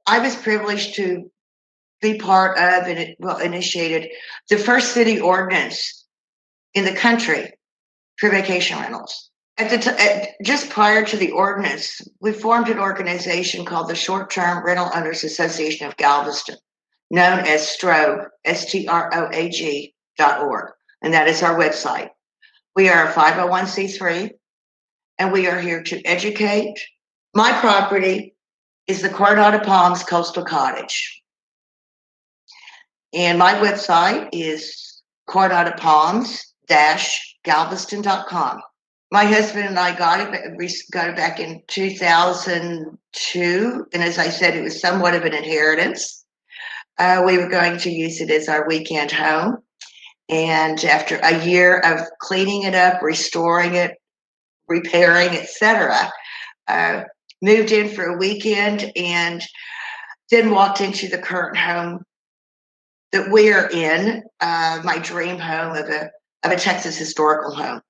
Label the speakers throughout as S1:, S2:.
S1: I was privileged to be part of and initiated the first city ordinance in the country for vacation rentals. Just prior to the ordinance, we formed an organization called the Short-Term Rental Owners Association of Galveston, known as STROAG, STROAG.org, and that is our website. We are a 501c3, and we are here to educate. My property is the Coronado Palms Coastal Cottage, and my website is coronadopalms-galveston.com. My husband and I got it back in 2002, and as I said, it was somewhat of an inheritance. We were going to use it as our weekend home, and after a year of cleaning it up, restoring it, repairing, etc., moved in for a weekend, and then walked into the current home that we're in, my dream home of a Texas historical home.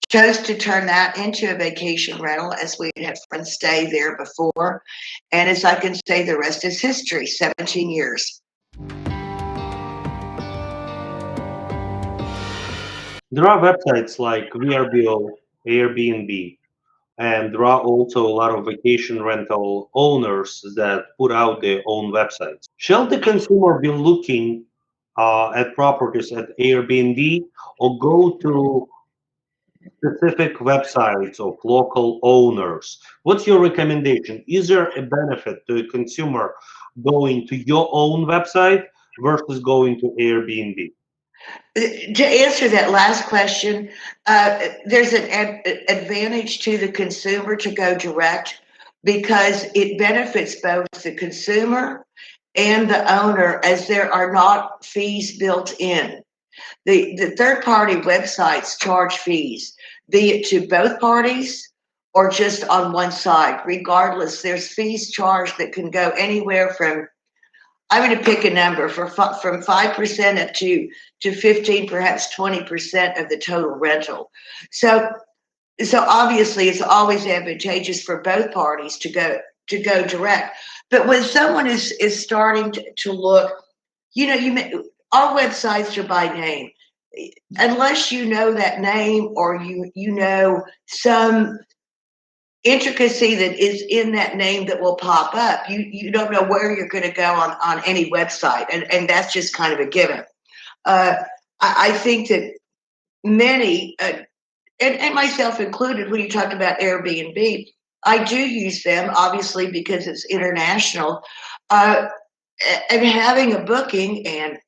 S1: Chose to turn that into a vacation rental as we had friends stay there before. And as I can say, the rest is history, 17 years.
S2: There are websites like VRBO, Airbnb, and there are also a lot of vacation rental owners that put out their own websites. Shall the consumer be looking at properties at Airbnb or go to specific websites of local owners? What's your recommendation? Is there a benefit to a consumer going to your own website versus going to Airbnb?
S1: To answer that last question, there's an advantage to the consumer to go direct because it benefits both the consumer and the owner, as there are not fees built in. The third-party websites charge fees, be it to both parties or just on one side. Regardless, there's fees charged that can go anywhere from, I'm going to pick a number, from 5% up to 15, perhaps 20% of the total rental. So obviously, it's always advantageous for both parties to go direct. But when someone is starting to look, our websites are by name. Unless you know that name or you know some intricacy that is in that name that will pop up, you don't know where you're going to go on any website, and that's just kind of a given. I think that many, and myself included, when you talk about Airbnb, I do use them, obviously, because it's international, and having a booking, and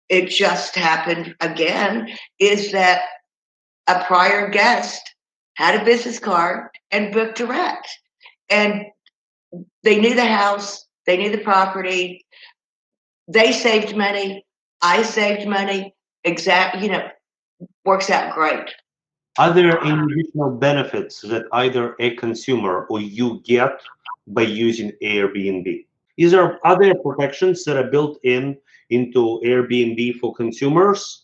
S1: it just happened again, is that a prior guest had a business card and booked direct. And they knew the house, they knew the property, they saved money, I saved money, works out great.
S2: Are there any additional benefits that either a consumer or you get by using Airbnb? Is there other protections that are built into Airbnb for consumers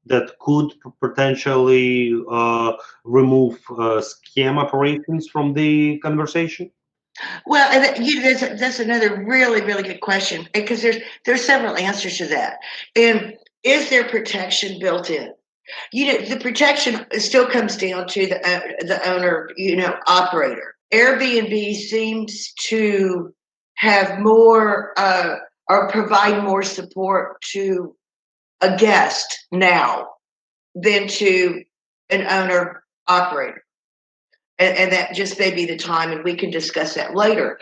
S2: that could potentially remove scam operations from the conversation?
S1: Well, that's another really, really good question, because there's several answers to that. And is there protection built in? The protection still comes down to the owner, operator. Airbnb seems to have more or provide more support to a guest now than to an owner operator. And that just may be the time, and we can discuss that later.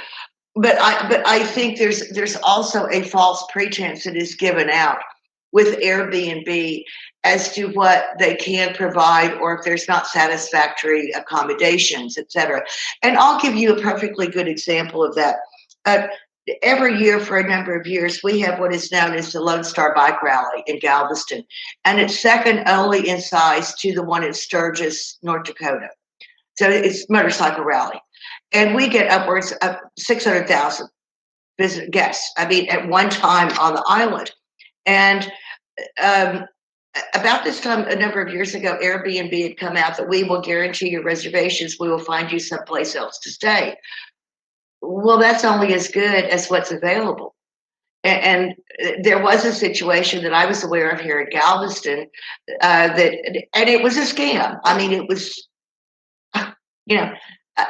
S1: But I think there's also a false pretense that is given out with Airbnb as to what they can provide, or if there's not satisfactory accommodations, et cetera. And I'll give you a perfectly good example of that. Every year for a number of years, we have what is known as the Lone Star Bike Rally in Galveston, and it's second only in size to the one in Sturgis, North Dakota. So it's motorcycle rally. And we get upwards of 600,000 guests, at one time on the island. And about this time, a number of years ago, Airbnb had come out that we will guarantee your reservations. We will find you someplace else to stay. Well, that's only as good as what's available. And there was a situation that I was aware of here in Galveston and it was a scam. I mean, it was, you know, I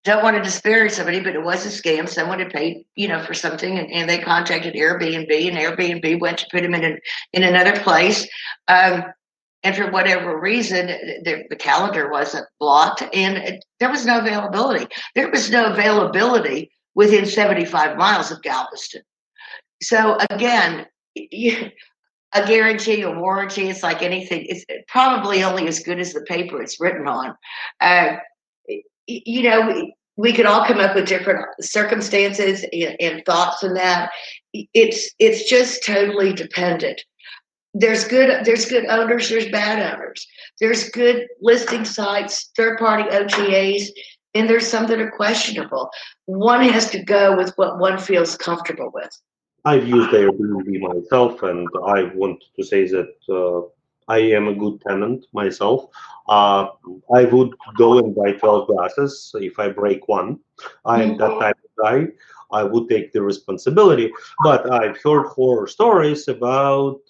S1: don't want to disparage somebody, but it was a scam. Someone had paid, for something, and they contacted Airbnb, and Airbnb went to put them in another place. And for whatever reason, the calendar wasn't blocked, and there was no availability. There was no availability within 75 miles of Galveston. So again, a guarantee, a warranty, it's like anything. It's probably only as good as the paper it's written on. Uh, we could all come up with different circumstances and thoughts in that. It's just totally dependent. There's good owners, there's bad owners. There's good listing sites, third-party OTAs, and there's some that are questionable. One has to go with what one feels comfortable with.
S2: I've used Airbnb myself, and I want to say that I am a good tenant myself. I would go and buy 12 glasses if I break one. I'm that type of guy. I would take the responsibility. But I've heard horror stories about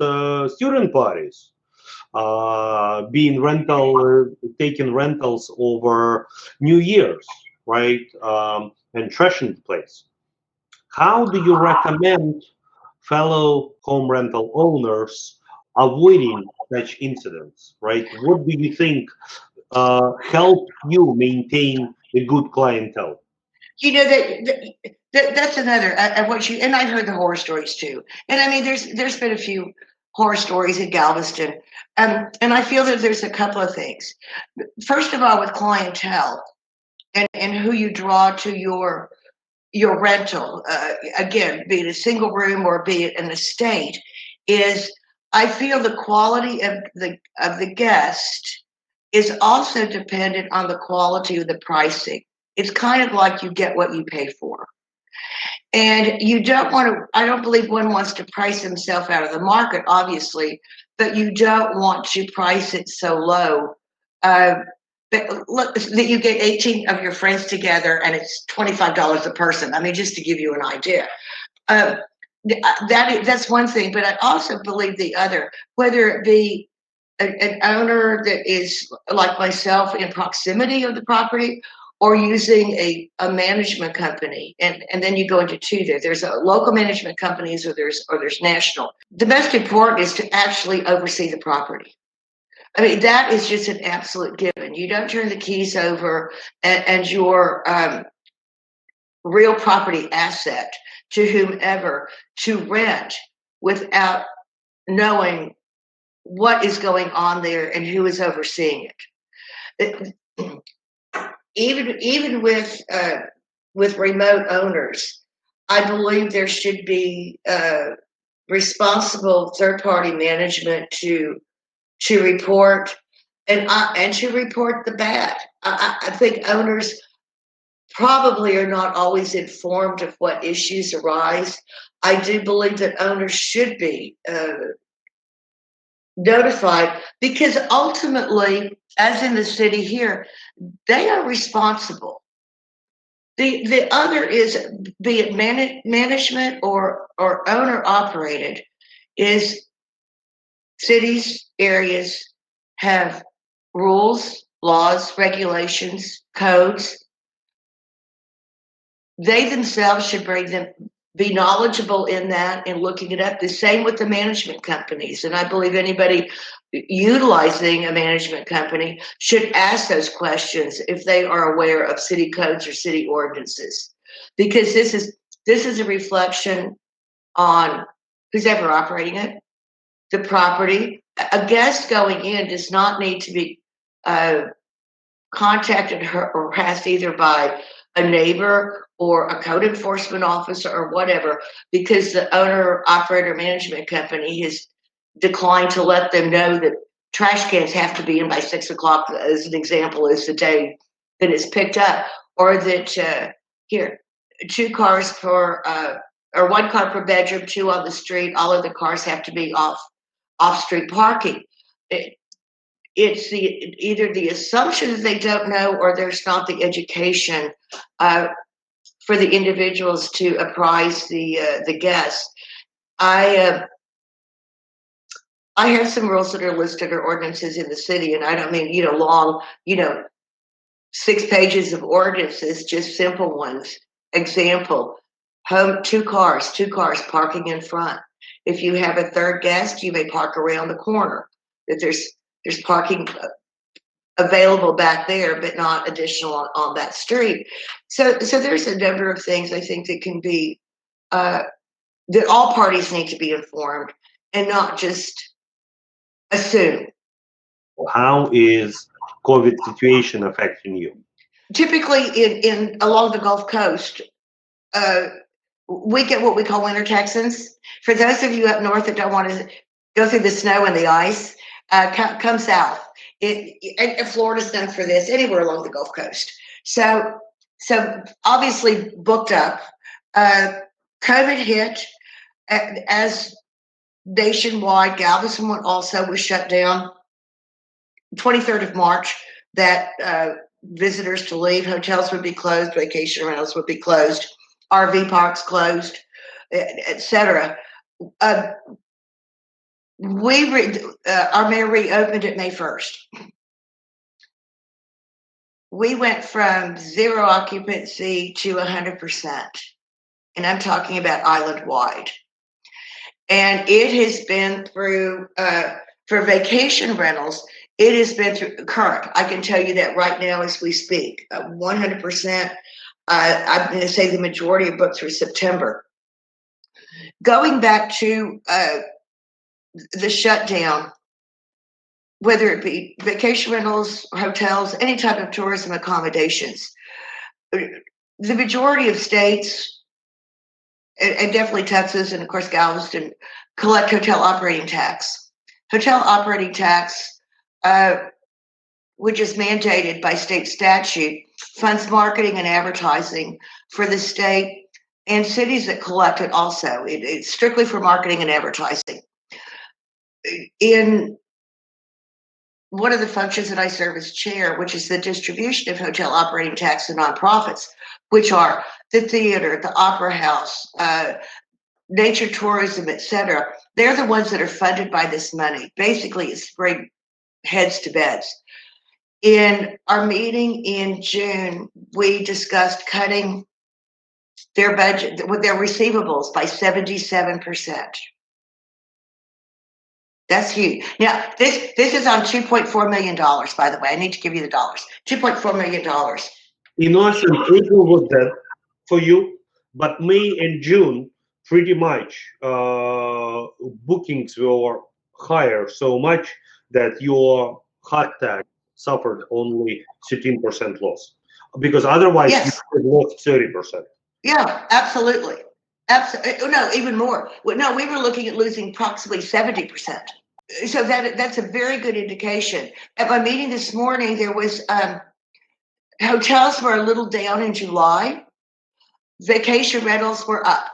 S2: student parties taking rentals over New Year's, right? And trashing the place. How do you recommend fellow home rental owners avoiding such incidents, right? What do you think help you maintain a good clientele?
S1: That's another and I heard the horror stories too. And I mean, there's been a few horror stories in Galveston, and I feel that there's a couple of things. First of all, with clientele and who you draw to your rental, again, be it a single room or be it an estate, is I feel the quality of the guest is also dependent on the quality of the pricing. It's kind of like you get what you pay for. And you don't want to, I don't believe one wants to price himself out of the market, obviously, but you don't want to price it so low that you get 18 of your friends together and it's $25 a person. I mean, just to give you an idea. That's one thing, but I also believe the other, whether it be an owner that is like myself in proximity of the property or using a management company. And then you go into two there. There's a local management companies or there's national. The most important is to actually oversee the property. I mean, that is just an absolute given. You don't turn the keys over and your real property asset to whomever to rent without knowing what is going on there and who is overseeing it. Even with remote owners, I believe there should be responsible third-party management to report and to report the bad. I think owners probably are not always informed of what issues arise. I do believe that owners should be notified because ultimately, as in the city here, they are responsible. The other is, be it management or owner operated, is cities, areas have rules, laws, regulations, codes. They themselves should be knowledgeable in that and looking it up. The same with the management companies. And I believe anybody utilizing a management company should ask those questions if they are aware of city codes or city ordinances, because this is a reflection on who's ever operating it, the property. A guest going in does not need to be contacted or harassed either by a neighbor or a code enforcement officer or whatever, because the owner, operator, management company has declined to let them know that trash cans have to be in by 6 o'clock, as an example, is the day that it's picked up, or that here, 2 cars per, or 1 car per bedroom, 2 on the street, all of the cars have to be off-street parking. It's either the assumption that they don't know or there's not the education for the individuals to apprise the guests. I have some rules that are listed or ordinances in the city, and I don't mean, long, 6 pages of ordinances, just simple ones. Example, two cars parking in front. If you have a third guest, you may park around the corner. If there's parking available back there, but not additional on that street. So there's a number of things I think that can be, that all parties need to be informed and not just assume.
S2: How is COVID situation affecting you?
S1: Typically in along the Gulf Coast, we get what we call winter Texans. For those of you up north that don't want to go through the snow and the ice, come south. And Florida's known for this, anywhere along the Gulf Coast. So obviously booked up. COVID hit as nationwide. Galveston also was shut down. 23rd of March, that visitors to leave, hotels would be closed, vacation rentals would be closed, RV parks closed, etc. Our mayor reopened it May 1st. We went from 0 occupancy to 100%, and I'm talking about island-wide. And it has been through, for vacation rentals, it has been through current. I can tell you that right now as we speak, 100%. I'm going to say the majority are booked through September. Going back to the shutdown, whether it be vacation rentals, hotels, any type of tourism accommodations, the majority of states, and definitely Texas and of course Galveston, collect hotel operating tax. Hotel operating tax, which is mandated by state statute, funds marketing and advertising for the state and cities that collect it also. It's strictly for marketing and advertising. In one of the functions that I serve as chair, which is the distribution of hotel operating tax to nonprofits, which are the theater, the opera house, nature tourism, etc. They're the ones that are funded by this money. Basically, it's bring heads to beds. In our meeting in June, we discussed cutting their budget with their receivables by 77%. That's huge. Now, this is on $2.4 million, by the way. I need to give you the dollars. $2.4 million.
S2: Innocent, April was dead for you, but May and June, pretty much, bookings were higher so much that your hashtag suffered only 13% loss. Because otherwise,
S1: Yes.
S2: you would have lost 30%.
S1: Yeah, absolutely. Absolutely. No, even more. No, we were looking at losing approximately 70%. So that's a very good indication. At my meeting this morning, there was hotels were a little down in July. Vacation rentals were up.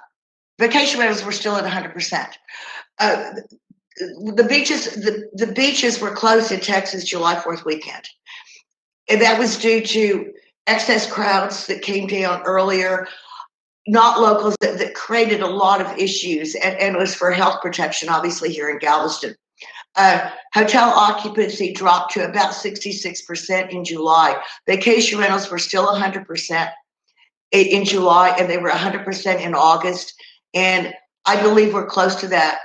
S1: Vacation rentals were still at 100%. The beaches were closed in Texas July 4th weekend. And that was due to excess crowds that came down earlier, not locals that created a lot of issues, and it was for health protection, obviously, here in Galveston. Hotel occupancy dropped to about 66% in July. Vacation rentals were still 100% in July, and they were 100% in August. And I believe we're close to that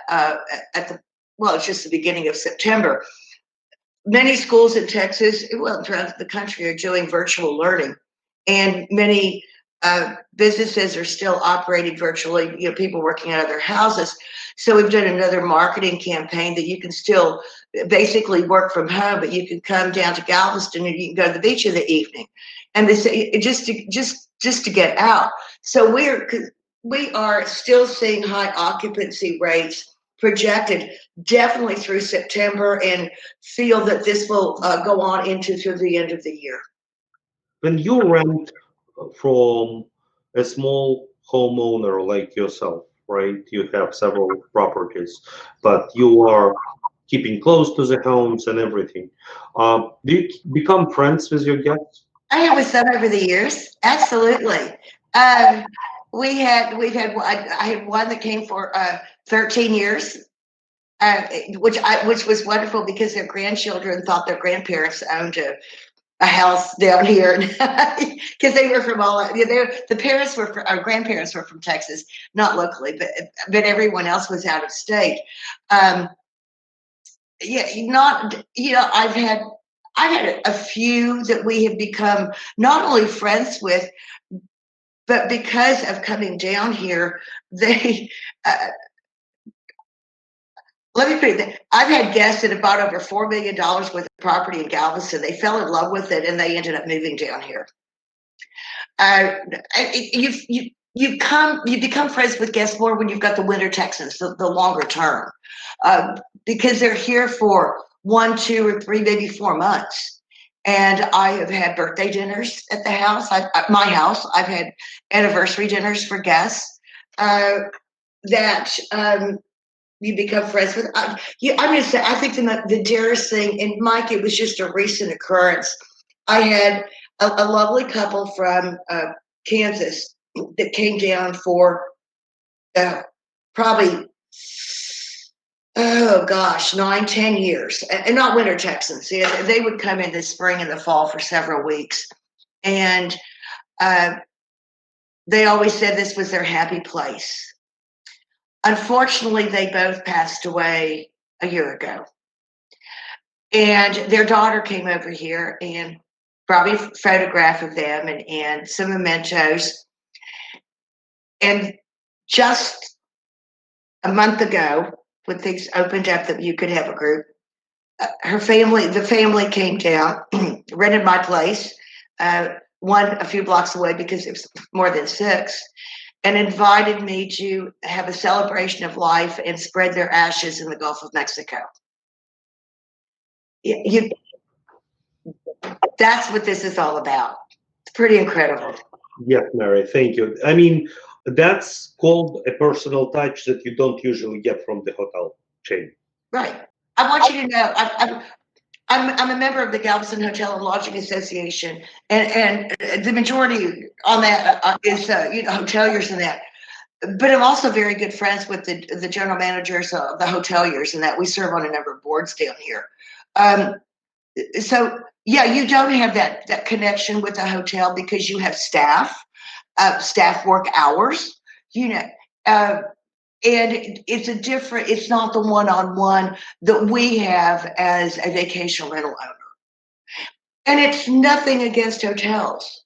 S1: it's just the beginning of September. Many schools in Texas, well, throughout the country, are doing virtual learning, and many businesses are still operating virtually. People working out of their houses. So we've done another marketing campaign that you can still basically work from home, but you can come down to Galveston and you can go to the beach in the evening, and this just to get out. So we are still seeing high occupancy rates projected definitely through September, and feel that this will go on through the end of the year.
S2: When you rent from a small homeowner like yourself, right? You have several properties, but you are keeping close to the homes and everything. Do you become friends with your guests?
S1: I have with some over the years, absolutely. I had one that came for 13 years, which was wonderful because their grandchildren thought their grandparents owned a house down here because they were from all, the parents were from, our grandparents were from Texas, not locally, but everyone else was out of state. I've had a few that we have become not only friends with, but because of coming down here, they, let me put it, I've had guests that have bought over $4 million worth of property in Galveston. They fell in love with it and they ended up moving down here. You become friends with guests more when you've got the winter Texans, the longer term, because they're here for 1, 2, or 3, maybe 4 months. And I have had birthday dinners at the house, my house. I've had anniversary dinners for guests that you become friends with. I'm going to say, I think the dearest thing, and Mike, it was just a recent occurrence. I had a lovely couple from Kansas that came down for probably, 9, 10 years, and not winter Texans. They would come in the spring and the fall for several weeks. And they always said this was their happy place. Unfortunately, they both passed away a year ago. And their daughter came over here and brought me a photograph of them and some mementos. And just a month ago, when things opened up that you could have a group, the family came down, rented my place, one a few blocks away because it was more than 6, and invited me to have a celebration of life and spread their ashes in the Gulf of Mexico. That's what this is all about. It's pretty incredible.
S2: Yes, Mary, thank you. I mean, that's called a personal touch that you don't usually get from the hotel chain.
S1: Right. I want you to know, I'm a member of the Galveston Hotel and Lodging Association, and the majority on that is hoteliers and that. But I'm also very good friends with the general managers of the hoteliers, and that we serve on a number of boards down here. So yeah, you don't have that connection with the hotel because you have staff work hours, and it's not the one-on-one that we have as a vacation rental owner. And it's nothing against hotels.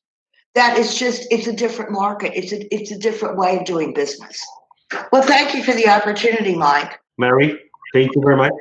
S1: That is just, it's a different market. It's a different way of doing business. Well, thank you for the opportunity, Mike.
S2: Mary, thank you very much.